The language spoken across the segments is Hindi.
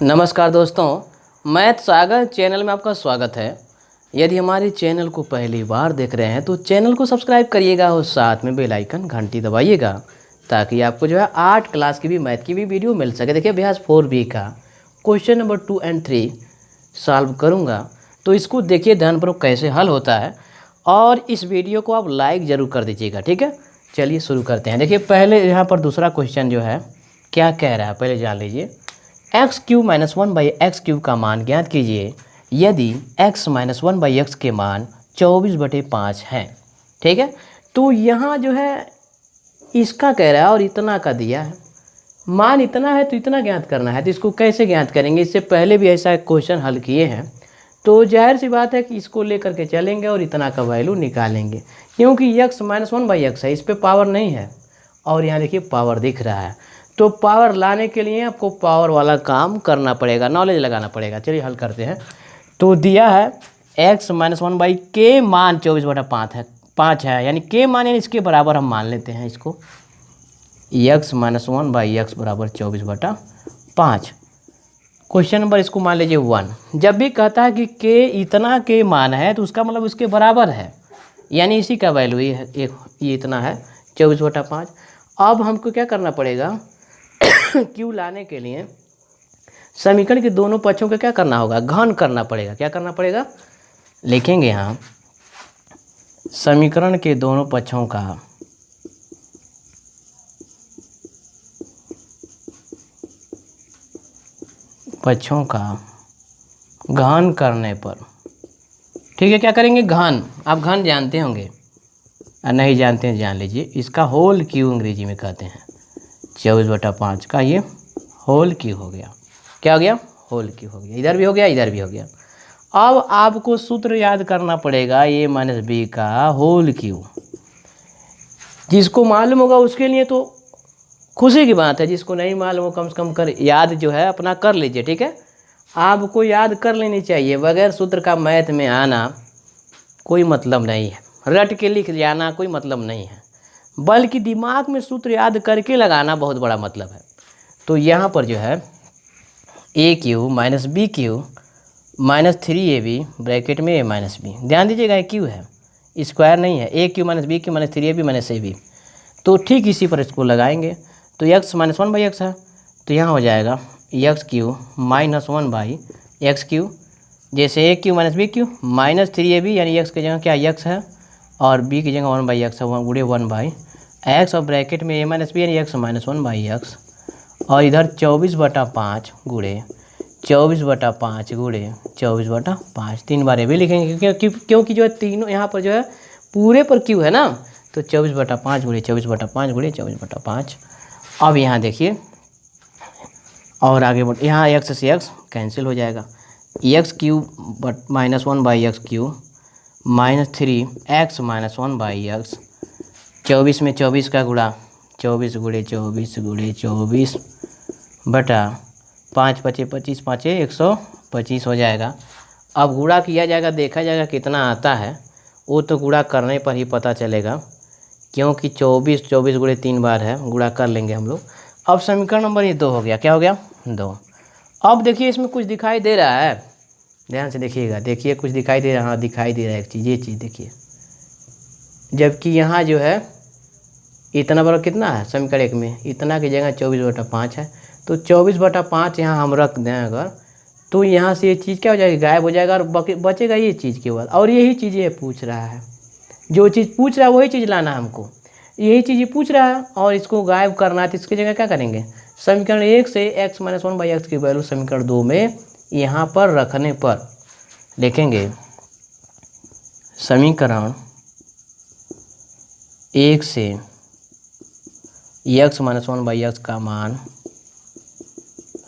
नमस्कार दोस्तों, मैथ सागर चैनल में आपका स्वागत है। यदि हमारे चैनल को पहली बार देख रहे हैं तो चैनल को सब्सक्राइब करिएगा और साथ में बेल आइकन घंटी दबाइएगा ताकि आपको जो है 8 क्लास की भी मैथ की भी वीडियो मिल सके। देखिए अभ्यास 4B का क्वेश्चन नंबर 2 और 3 सॉल्व करूँगा, तो इसको देखिए ध्यानपूर्वक कैसे हल होता है और इस वीडियो को आप लाइक ज़रूर कर दीजिएगा, ठीक है। चलिए शुरू करते हैं। देखिए पहले यहाँ पर दूसरा क्वेश्चन जो है क्या कह रहा है पहले जान लीजिए। x³ - 1/x³ का मान ज्ञात कीजिए यदि x - 1/x के मान 24/5 हैं, ठीक है। तो यहाँ जो है इसका कह रहा है और इतना का दिया है, मान इतना है तो इतना ज्ञात करना है। तो इसको कैसे ज्ञात करेंगे, इससे पहले भी ऐसा एक क्वेश्चन हल किए हैं, तो जाहिर सी बात है कि इसको लेकर के चलेंगे और इतना का वैल्यू निकालेंगे, क्योंकि x - 1/x है, इस पर पावर नहीं है और यहाँ देखिए पावर दिख रहा है। तो पावर लाने के लिए आपको पावर वाला काम करना पड़ेगा, नॉलेज लगाना पड़ेगा। चलिए हल करते हैं। तो दिया है x - 1/k मान 24/5 है, 5 है, यानी k मान यानी इसके बराबर हम मान लेते हैं इसको। x - 1/x बराबर 24/5। क्वेश्चन नंबर इसको मान लीजिए 1। जब भी कहता है कि k इतना के मान है तो उसका मतलब उसके बराबर है, यानी इसी का वैल्यू ये इतना है 24/5। अब हमको क्या करना पड़ेगा क्यू लाने के लिए समीकरण के दोनों पक्षों का क्या करना होगा, घन करना पड़ेगा। क्या करना पड़ेगा, लिखेंगे यहाँ समीकरण के दोनों पक्षों का घन करने पर, ठीक है। क्या करेंगे, घन। आप घन जानते होंगे, नहीं जानते हैं जान लीजिए। इसका होल क्यू अंग्रेजी में कहते हैं। 24/5 का ये होल क्यू हो गया। क्या हो गया, होल क्यू हो गया। इधर भी हो गया, इधर भी हो गया। अब आपको सूत्र याद करना पड़ेगा a - b का होल क्यू। जिसको मालूम होगा उसके लिए तो खुशी की बात है, जिसको नहीं मालूम हो कम से कम कर याद जो है अपना कर लीजिए, ठीक है। आपको याद कर लेनी चाहिए, बगैर सूत्र का मैथ में आना कोई मतलब नहीं है, रट के लिख जाना कोई मतलब नहीं है, बल्कि दिमाग में सूत्र याद करके लगाना बहुत बड़ा मतलब है। तो यहाँ पर जो है a³ - b³ - 3ab ब्रैकेट में a - b, ध्यान दीजिएगा ये क्यू है, स्क्वायर नहीं है। a³ - b³ - 3ab - ab। तो ठीक इसी पर इसको लगाएंगे। तो x - 1/x है तो यहाँ हो जाएगा x³ - 1/x³, जैसे a³ - b³ - 3ab, यानी x की जगह क्या x है और b की जगह 1/x है, गुणे 1/x और ब्रैकेट में a - b यानी x - 1/x और इधर 24/5 गुणे 24/5 गुणे 24/5। 3 बार ये भी लिखेंगे क्योंकि जो है तीनों यहाँ पर जो है पूरे पर क्यू है ना, तो 24/5 गुणे 24/5 गुणे 24/5। अब यहाँ देखिए और आगे बढ़, यहाँ x से x कैंसिल हो जाएगा। x³ - 1/x³ -3x - 1/x, 24 में 24 का गुणा 24 गुणे 24 गुणे 24 बटा 5 × 5 = 25, 5 × 125 हो जाएगा। अब गुणा किया जाएगा, देखा जाएगा कितना आता है, वो तो गुणा करने पर ही पता चलेगा, क्योंकि 24 गुणे 3 बार है, गुणा कर लेंगे हम लोग। अब समीकरण नंबर ये 2 हो गया। क्या हो गया, 2। अब देखिए इसमें कुछ दिखाई दे रहा है, ध्यान से देखिएगा। देखिए कुछ दिखाई दे रहा है, हाँ दिखाई दे रहा है एक चीज़, ये चीज़ देखिए। जबकि यहाँ जो है इतना बड़ा कितना है समीकरण 1 में, इतना की जगह 24/5 है, तो 24/5 यहाँ हम रख दें अगर, तो यहाँ से ये चीज़ क्या हो जाएगी, गायब हो जाएगा और बचेगा ये चीज़ केवल। और यही चीज़ ये पूछ रहा है, जो चीज़ पूछ रहा है वही चीज़ लाना हमको, यही चीज़ ये पूछ रहा है और इसको गायब करना है। तो इसकी जगह क्या करेंगे, समीकरण 1 से x - 1/x की वैल्यू समीकरण 2 में यहाँ पर रखने पर लिखेंगे समीकरण 1 से x - 1/x का मान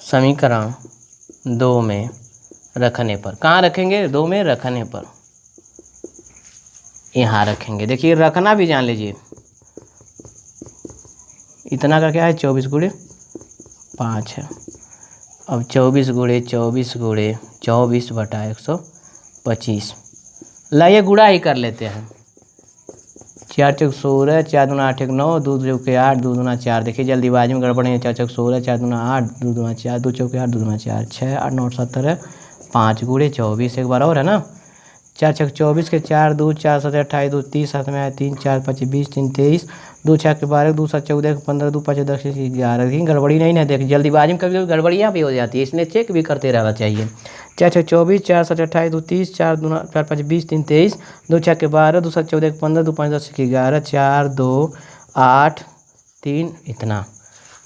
समीकरण 2 में रखने पर, कहाँ रखेंगे, 2 में रखने पर यहाँ रखेंगे। देखिए रखना भी जान लीजिए, इतना का क्या है 24 गुणे 5 है। अब 24 गुणे 24 गुणे 24 बटा 125, लाइए गुणा ही कर लेते हैं। 4 चौक 16, 4 दूना 8 एक 9, 2 चौके 8, 2 दूना 4। देखिए जल्दीबाजी में गड़बड़ है। 4 चौक 16, 4 दूना 8, 2 दूना 4, 2 चौके 8, 2 दूना 4, 6 8 9 17, 5 गुड़े 24। एक बार और है ना, 4 चौक 24 के 4, 2 4 7 28, 2 30 7 में आया 3 4 5 20 3 23, 2 6 के 12, 2 7 14 15, 2 5 10 11। देखिए गड़बड़ी नहीं ना, देख जल्दीबाजी में कभी गड़बड़ियाँ भी हो जाती है, इसलिए चेक भी करते रहना चाहिए। 4 चौक 24, 4 7 28, 2 30, 4 दूना 4 5 20 3 23, 2 6 के 12, 2 7 14 15, 2 5 10 11, 4 2 8 3, इतना।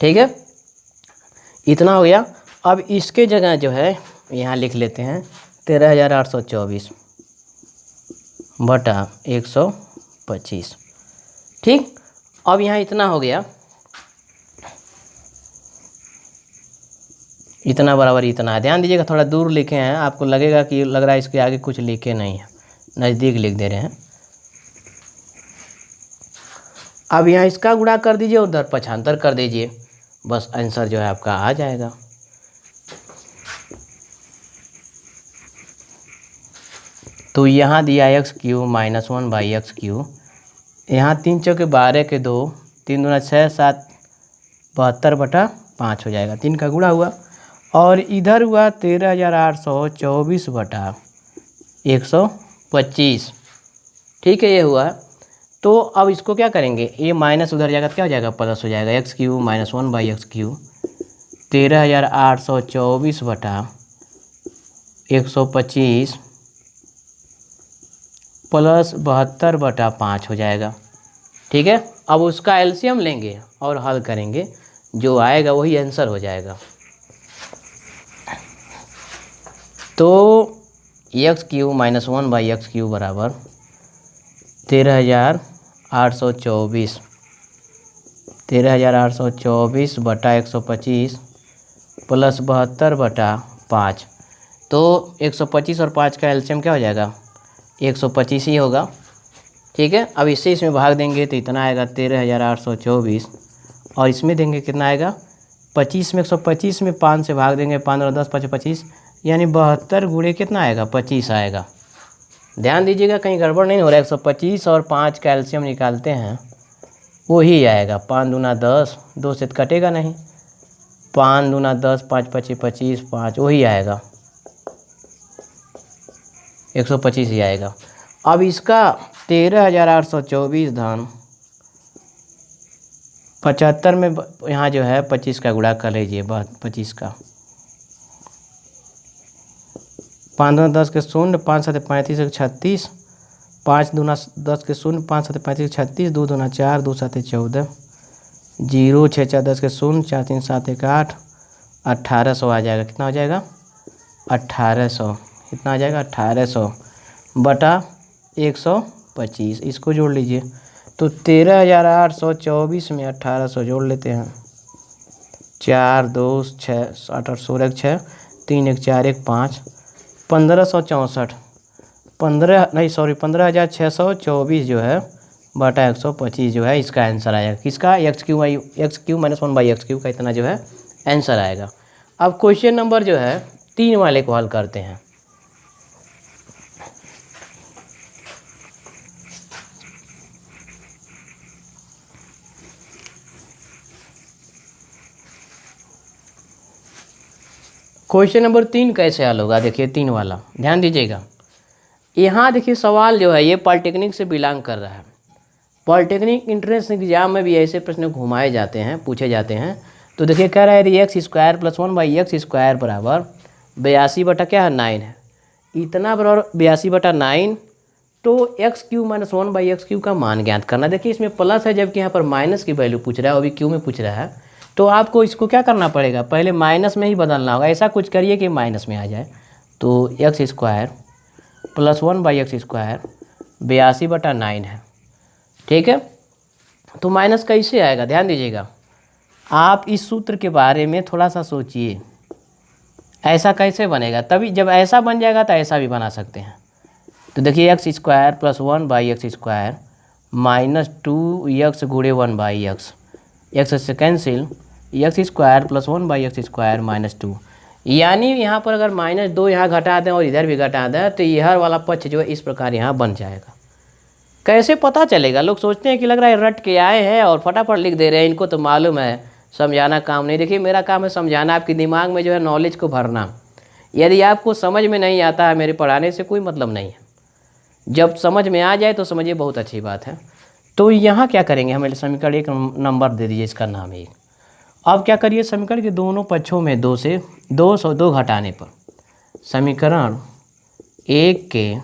ठीक है, इतना हो गया। अब इसके जगह जो है यहाँ लिख लेते हैं 13,824 बटा 125। ठीक, अब यहाँ इतना हो गया, इतना बराबर इतना है। ध्यान दीजिएगा, थोड़ा दूर लिखे हैं, आपको लगेगा कि लग रहा है इसके आगे कुछ लिखे नहीं है, नज़दीक लिख दे रहे हैं। अब यहाँ इसका गुणा कर दीजिए, उधर पक्षांतर कर दीजिए, बस आंसर जो है आपका आ जाएगा। तो यहाँ दिया x³ - 1/x³। यहाँ 3 चौके 12 के 2, 3 दूना 6 7 72 बटा 5 हो जाएगा, 3 का गुणा हुआ। और इधर हुआ 13,824 बटा 125। ठीक है, ये हुआ। तो अब इसको क्या करेंगे, ये माइनस उधर जाएगा, क्या हो जाएगा, प्लस हो जाएगा। x³ - 1/x³, 13,824 बटा 125 प्लस 72 बटा 5 हो जाएगा। ठीक है, अब उसका एलसीएम लेंगे और हल करेंगे, जो आएगा वही आंसर हो जाएगा। तो x³ - 1/x³ बराबर 13,824, 13,824 बटा 125 प्लस 72 बटा 5। तो 125 और 5 का एलसीएम क्या हो जाएगा, 125 ही होगा। ठीक है, अब इससे इसमें भाग देंगे तो इतना आएगा 13,824, और इसमें देंगे कितना आएगा 25 में, 125 में 5 से भाग देंगे, 5 और 10 5 25, यानी 72 गुणे कितना आएगा 25 आएगा। ध्यान दीजिएगा कहीं गड़बड़ नहीं हो रहा है। 125 और 5 का एलसीएम निकालते हैं, वही आएगा 5 दूना 10, 2 से तो कटेगा नहीं, 5 दूना 10, 5 25 25, 5 वही आएगा, 125 ही आएगा। अब इसका 13,824 धन 75 में यहाँ जो है 25 का गुणा कर लीजिए, 25 का, 5 दूना 10 के 0, 5 7 35 36, 5 दूना 10 के 0, 5 7 35 36, 2 दूना 4, 2 7 14, 0 6 4 10 के 0, 4 3 7 1 8, 1800 आ जाएगा। कितना हो जाएगा 1800, कितना आ जाएगा 1800 बटा 125। इसको जोड़ लीजिए, तो 13,824 में 1800 जोड़ लेते हैं, 4 2 6 8 8 16 6 3 1 4 1 5, 1564, 15,624 जो है बटा 125 जो है इसका आंसर आएगा। किसका, x³ - 1/x³ का इतना जो है आंसर आएगा। अब क्वेश्चन नंबर जो है 3 वाले को हल करते हैं। क्वेश्चन नंबर 3 कैसे हल होगा, देखिए 3 वाला ध्यान दीजिएगा। यहाँ देखिए सवाल जो है ये पॉलिटेक्निक से बिलोंग कर रहा है। पॉलिटेक्निक एंट्रेंस एग्जाम में भी ऐसे प्रश्न घुमाए जाते हैं, पूछे जाते हैं। तो देखिए कह रहा है x² + 1/x² बराबर 82 बटा क्या है 9 है, इतना बराबर 82 बटा 9। तो x³ - 1/x³ का मान ज्ञात करना। देखिए इसमें प्लस है, जबकि यहाँ पर माइनस की वैल्यू पूछ रहा है, अभी क्यू में पूछ रहा है। तो आपको इसको क्या करना पड़ेगा, पहले माइनस में ही बदलना होगा। ऐसा कुछ करिए कि माइनस में आ जाए। तो x² + 1/x² 82 बटा 9 है। ठीक है, तो माइनस कैसे आएगा, ध्यान दीजिएगा। आप इस सूत्र के बारे में थोड़ा सा सोचिए, ऐसा कैसे बनेगा। तभी जब ऐसा बन जाएगा तो ऐसा भी बना सकते हैं। तो देखिए x² + 1/x² -2x गुणे 1/x, x से कैंसिल, x² + 1/x² -2, यानी यहाँ पर अगर -2 यहाँ घटा दें और इधर भी घटा दें तो यह वाला पक्ष जो है इस प्रकार यहाँ बन जाएगा। कैसे पता चलेगा? लोग सोचते हैं कि लग रहा है रट के आए हैं और फटाफट लिख दे रहे हैं, इनको तो मालूम है, समझाना काम नहीं। देखिए मेरा काम है समझाना, आपके दिमाग में जो है नॉलेज को भरना। यदि आपको समझ में नहीं आता है, मेरे पढ़ाने से कोई मतलब नहीं है। जब समझ में आ जाए तो समझिए बहुत अच्छी बात है। तो यहाँ क्या करेंगे, हमें समीकरण एक नंबर दे दीजिए, इसका नाम एक। अब क्या करिए, समीकरण के दोनों पक्षों में 2 से 2 घटाने पर, समीकरण एक के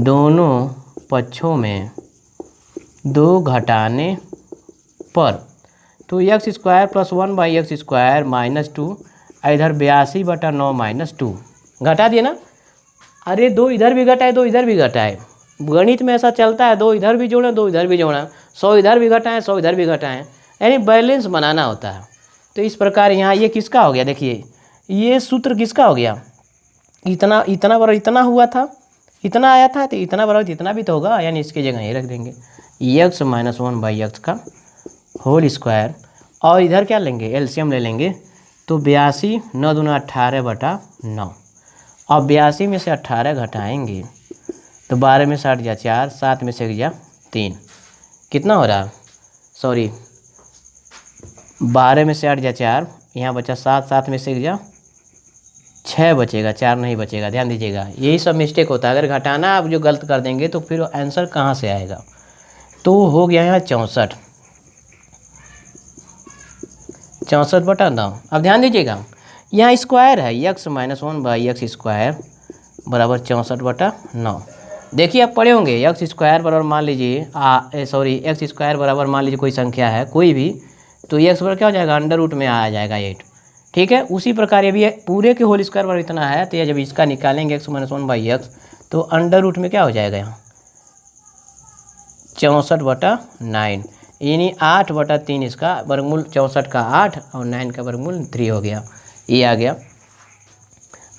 दोनों पक्षों में 2 घटाने पर, तो x square plus 1/x² minus 2, इधर 82/9 माइनस 2 घटा दिए ना। अरे 2 इधर भी घटाए 2 इधर भी घटाए, गणित में ऐसा चलता है, 2 इधर भी जोड़ें 2 इधर भी जोड़ें, 100 इधर भी घटाएं 100 इधर भी घटाएं, यानी बैलेंस बनाना होता है। तो इस प्रकार यहाँ ये किसका हो गया, देखिए ये सूत्र किसका हो गया, इतना इतना बराबर इतना हुआ था, इतना आया था, तो इतना बराबर इतना भी तो होगा, यानी इसकी जगह ये रख देंगे x - 1/x का होल स्क्वायर, और इधर क्या लेंगे, एलसीएम ले लेंगे, तो 82 9 दूना 18/9। अब 82 में से 18 घटाएंगे तो 12 में से 8 जा 4, 7 में से 1 जा 3, कितना हो रहा, सॉरी 12 में से 8 जा 4, यहाँ बचा 7, 7 में से 1 जा 6 बचेगा, 4 नहीं बचेगा। ध्यान दीजिएगा, यही सब मिस्टेक होता है, अगर घटाना आप जो गलत कर देंगे तो फिर आंसर कहाँ से आएगा। तो हो गया यहाँ 64/9। अब ध्यान दीजिएगा, यहाँ स्क्वायर है, x - 1/x² बराबर 64/9। देखिए आप पढ़े होंगे, एक्स स्क्वायर बराबर मान लीजिए एक्स स्क्वायर बराबर मान लीजिए कोई संख्या है कोई भी, तो एक्स बराबर क्या हो जाएगा, अंडर रूट में आ जाएगा 8। ठीक है, उसी प्रकार ये भी पूरे के होल स्क्वायर बराबर इतना है, तो ये जब इसका निकालेंगे x - 1/x, तो अंडर रूट में क्या हो जाएगा यहाँ 64/9, यानी 8/3 इसका वर्गमूल, 64 का 8 और 9 का वर्गमूल 3 हो गया, ये आ गया।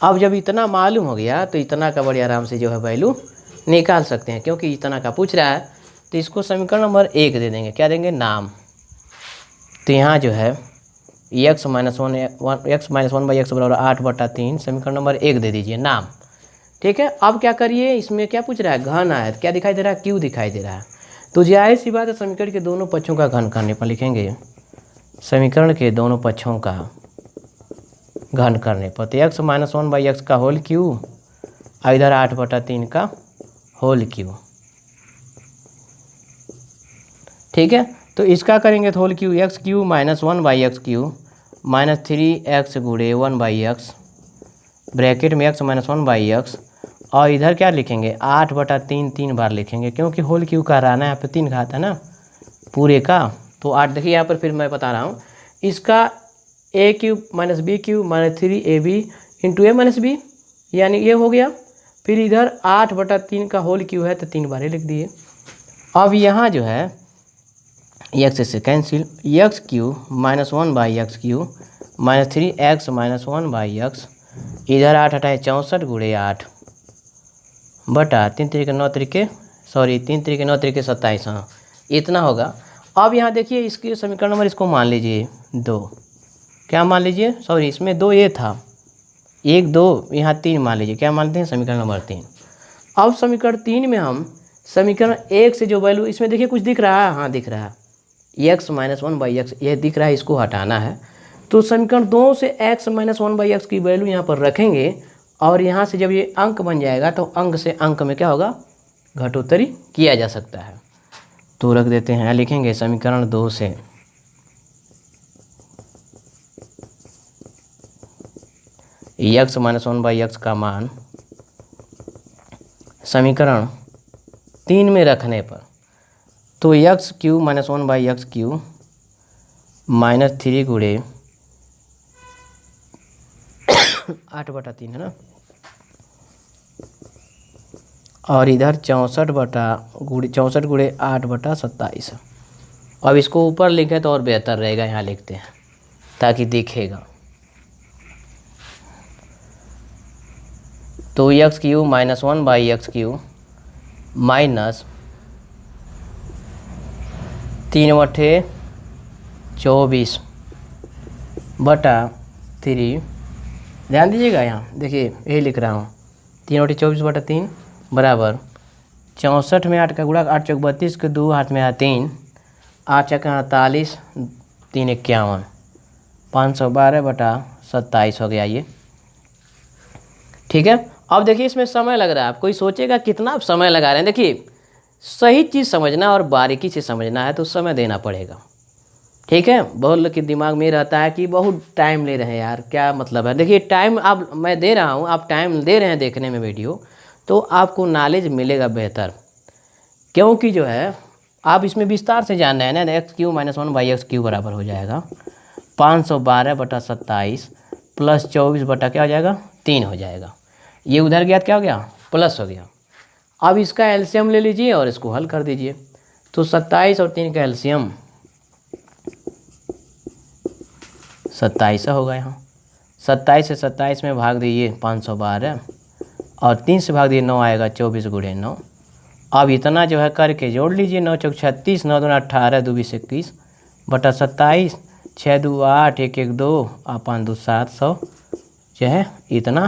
अब जब इतना मालूम हो गया तो इतना का बड़ी आराम से जो है वैल्यू निकाल सकते हैं, क्योंकि इतना का पूछ रहा है, तो इसको समीकरण नंबर 1 दे देंगे, क्या देंगे, नाम। तो यहाँ जो है x - 1/x बराबर 8/3, समीकरण नंबर 1 दे दीजिए, नाम। ठीक है, अब क्या करिए, इसमें क्या पूछ रहा है, घन है, क्या दिखाई दे रहा है, क्यू दिखाई दे रहा है। तो जाहिर सी बात है, समीकरण के दोनों पक्षों का घन करने पर लिखेंगे, समीकरण के दोनों पक्षों का घन करने पर, तो x - 1/x का होल क्यू और इधर 8/3 का होल क्यू। ठीक है, तो इसका करेंगे तो whole Q, x³ - 1/x³ minus 3x गुणे 1/x ब्रैकेट में x - 1/x, और इधर क्या लिखेंगे 8/3 3 बार लिखेंगे, क्योंकि होल क्यू का रहना है यहाँ पे 3 घात है ना पूरे का। तो 8 देखिए यहाँ पर फिर मैं बता रहा हूँ, इसका a³ - b³ minus 3ab into a - b, यानी ये हो गया। फिर इधर 8/3 का होल क्यू है, तो 3 बार ही लिख दिए। अब यहाँ जो है x से cancel, x³ - 1/x³ minus 3x - 1/x, इधर 8 हटाए 64 गुणे 8 बटा 3 3 के 9 3 9 3 27, हाँ इतना होगा। अब यहाँ देखिए इसके समीकरण नंबर, इसको मान लीजिए 2, क्या मान लीजिए, सॉरी इसमें 2 ये था, 1 2 यहाँ 3 मान लीजिए, क्या मानते हैं, समीकरण नंबर 3। अब समीकरण 3 में हम समीकरण 1 से जो वैल्यू, इसमें देखिए कुछ दिख रहा है, हाँ दिख रहा है, x - 1/x ये दिख रहा है, इसको हटाना है। तो समीकरण 2 से x - 1/x की वैल्यू यहाँ पर रखेंगे, और यहाँ से जब ये अंक बन जाएगा तो अंक से अंक में क्या होगा, घटोत्तरी किया जा सकता है। तो रख देते हैं, लिखेंगे समीकरण 2 से x - 1/x का मान समीकरण 3 में रखने पर, तो x³ - 1/x³ माइनस 3 गुणे 8/3 है ना, और इधर 64 गुणे 8/27। अब इसको ऊपर लिखें तो और बेहतर रहेगा, यहाँ लिखते हैं ताकि दिखेगा। तो x³ - 1/x³ माइनस 3/24/3, ध्यान दीजिएगा यहाँ देखिए यही लिख रहा हूँ, 3/24/3 बराबर 64 में 8 का गुणा, 8 चौक 32 के 2 हाथ में 3, 8 चौक 48, 3 51, 512/27 हो गया ये। ठीक है, अब देखिए इसमें समय लग रहा है, आप कोई सोचेगा कितना आप समय लगा रहे हैं। देखिए सही चीज़ समझना और बारीकी से समझना है तो समय देना पड़ेगा। ठीक है, बहुत लोग के दिमाग में रहता है कि बहुत टाइम ले रहे हैं यार, क्या मतलब है। देखिए टाइम आप मैं दे रहा हूँ, आप टाइम दे रहे हैं देखने में वीडियो, तो आपको नॉलेज मिलेगा बेहतर। क्योंकि जो है आप इसमें विस्तार से जान रहे हैं ना, x Q minus 1 by x Q बराबर हो जाएगा 512/27 प्लस 24 बटा क्या हो जाएगा 3 हो जाएगा। ये उधर गया क्या हो गया प्लस हो गया। अब इसका एलसीएम ले लीजिए और इसको हल कर दीजिए। तो 27 और 3 का एलसीएम 27 होगा। यहाँ 27 से 27 में भाग दीजिए 512 और 3 से भाग दिए 9 आएगा 24 गुणे 9। अब इतना जो है करके जोड़ लीजिए, 9 चौक 36, 9 दूना 18, 2 20 21 बटा 27, 6 2 8, 1 1 2 और 5 2 700 जो है इतना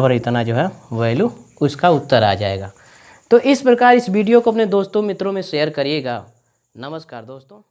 पर इतना जो है वैल्यू उसका उत्तर आ जाएगा। तो इस प्रकार इस वीडियो को अपने दोस्तों मित्रों में शेयर करिएगा। नमस्कार दोस्तों।